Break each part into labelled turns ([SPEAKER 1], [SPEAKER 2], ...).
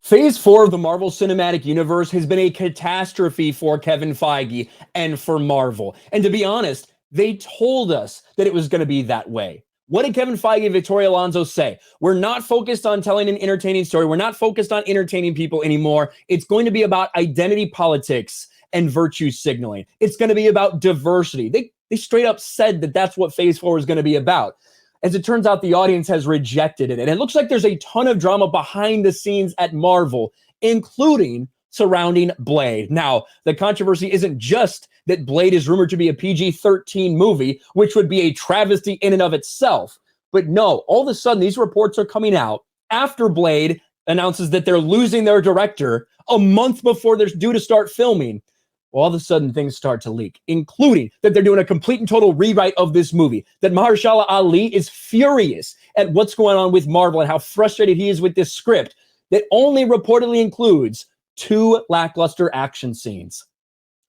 [SPEAKER 1] Phase 4 of the Marvel Cinematic Universe has been a catastrophe for Kevin Feige and for Marvel. And to be honest, they told us that it was going to be that way. What did Kevin Feige and Victoria Alonso say? We're not focused on telling an entertaining story. We're not focused on entertaining people anymore. It's going to be about identity politics and virtue signaling. It's going to be about diversity. They straight up said that that's what Phase 4 is going to be about. As it turns out, the audience has rejected it. And it looks like there's a ton of drama behind the scenes at Marvel, including surrounding Blade. Now, the controversy isn't just that Blade is rumored to be a PG-13 movie, which would be a travesty in and of itself. But no, all of a sudden, these reports are coming out after Blade announces that they're losing their director a month before they're due to start filming. All of a sudden, things start to leak, including that they're doing a complete and total rewrite of this movie, that Mahershala Ali is furious at what's going on with Marvel and how frustrated he is with this script that only reportedly includes 2 lackluster action scenes.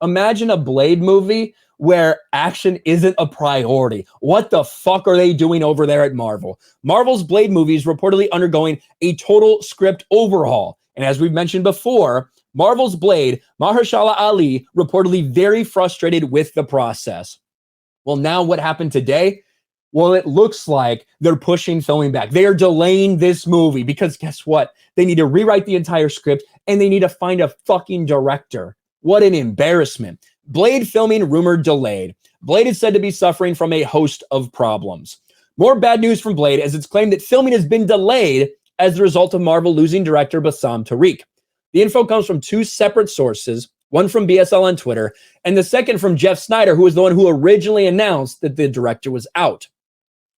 [SPEAKER 1] Imagine a Blade movie where action isn't a priority. What the fuck are they doing over there at Marvel? Marvel's Blade movie is reportedly undergoing a total script overhaul. And as we've mentioned before, Marvel's Blade, Mahershala Ali, reportedly very frustrated with the process. Well, now what happened today? Well, it looks like they're pushing filming back. They are delaying this movie because guess what? They need to rewrite the entire script and they need to find a fucking director. What an embarrassment. Blade filming rumored delayed. Blade is said to be suffering from a host of problems. More bad news from Blade as it's claimed that filming has been delayed as a result of Marvel losing director Bassam Tariq. The info comes from 2 separate sources, one from BSL on Twitter, and the second from Jeff Snyder, who was the one who originally announced that the director was out.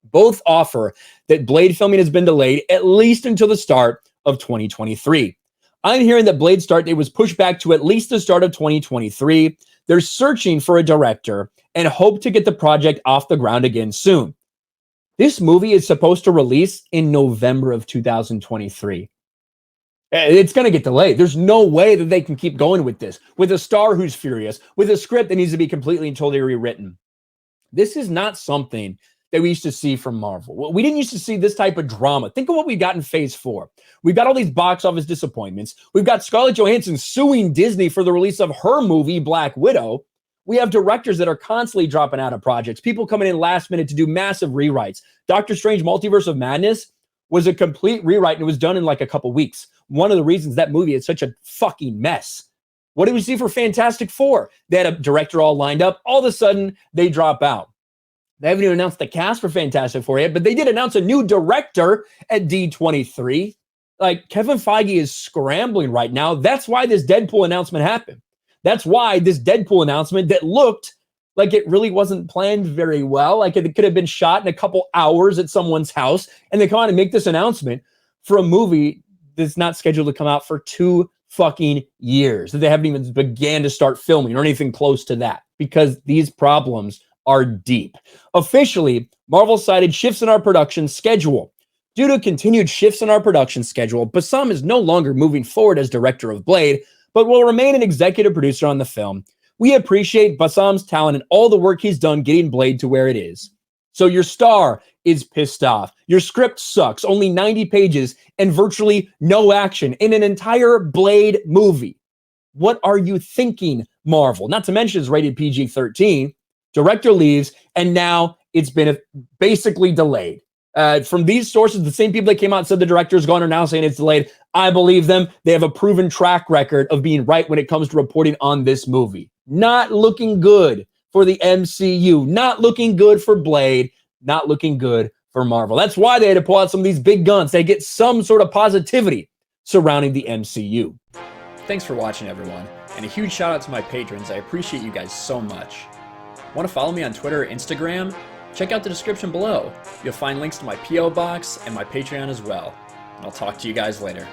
[SPEAKER 1] Both offer that Blade filming has been delayed at least until the start of 2023. I'm hearing that Blade's start date was pushed back to at least the start of 2023. They're searching for a director and hope to get the project off the ground again soon. This movie is supposed to release in November of 2023. It's going to get delayed. There's no way that they can keep going with this, with a star who's furious, with a script that needs to be completely and totally rewritten. This is not something that we used to see from Marvel. We didn't used to see this type of drama. Think of what we got in Phase 4. We've got all these box office disappointments. We've got Scarlett Johansson suing Disney for the release of her movie, Black Widow. We have directors that are constantly dropping out of projects, people coming in last minute to do massive rewrites. Doctor Strange Multiverse of Madness was a complete rewrite and it was done in like a couple weeks. One of the reasons that movie is such a fucking mess. What did we see for Fantastic Four? They had a director all lined up. All of a sudden, they drop out. They haven't even announced the cast for Fantastic Four yet, but they did announce a new director at D23. Like, Kevin Feige is scrambling right now. That's why this Deadpool announcement happened. That's why this Deadpool announcement that looked like it really wasn't planned very well, like it could have been shot in a couple hours at someone's house, and they come out and make this announcement for a movie that's not scheduled to come out for 2 fucking years, that they haven't even began to start filming or anything close to that, because these problems are deep. Officially, Marvel cited shifts in our production schedule. Due to continued shifts in our production schedule, Bassam is no longer moving forward as director of Blade, but will remain an executive producer on the film. We appreciate Bassam's talent and all the work he's done getting Blade to where it is. So your star is pissed off. Your script sucks, only 90 pages and virtually no action in an entire Blade movie. What are you thinking, Marvel? Not to mention it's rated PG-13. Director leaves, and now it's been basically delayed. From these sources, the same people that came out and said the director's gone are now saying it's delayed. I believe them. They have a proven track record of being right when it comes to reporting on this movie. Not looking good for the MCU. Not looking good for Blade. Not looking good for Marvel. That's why they had to pull out some of these big guns. They get some sort of positivity surrounding the MCU. Thanks for watching, everyone. And a huge shout out to my patrons. I appreciate you guys so much. Want to follow me on Twitter or Instagram? Check out the description below. You'll find links to my P.O. box and my Patreon as well. And I'll talk to you guys later.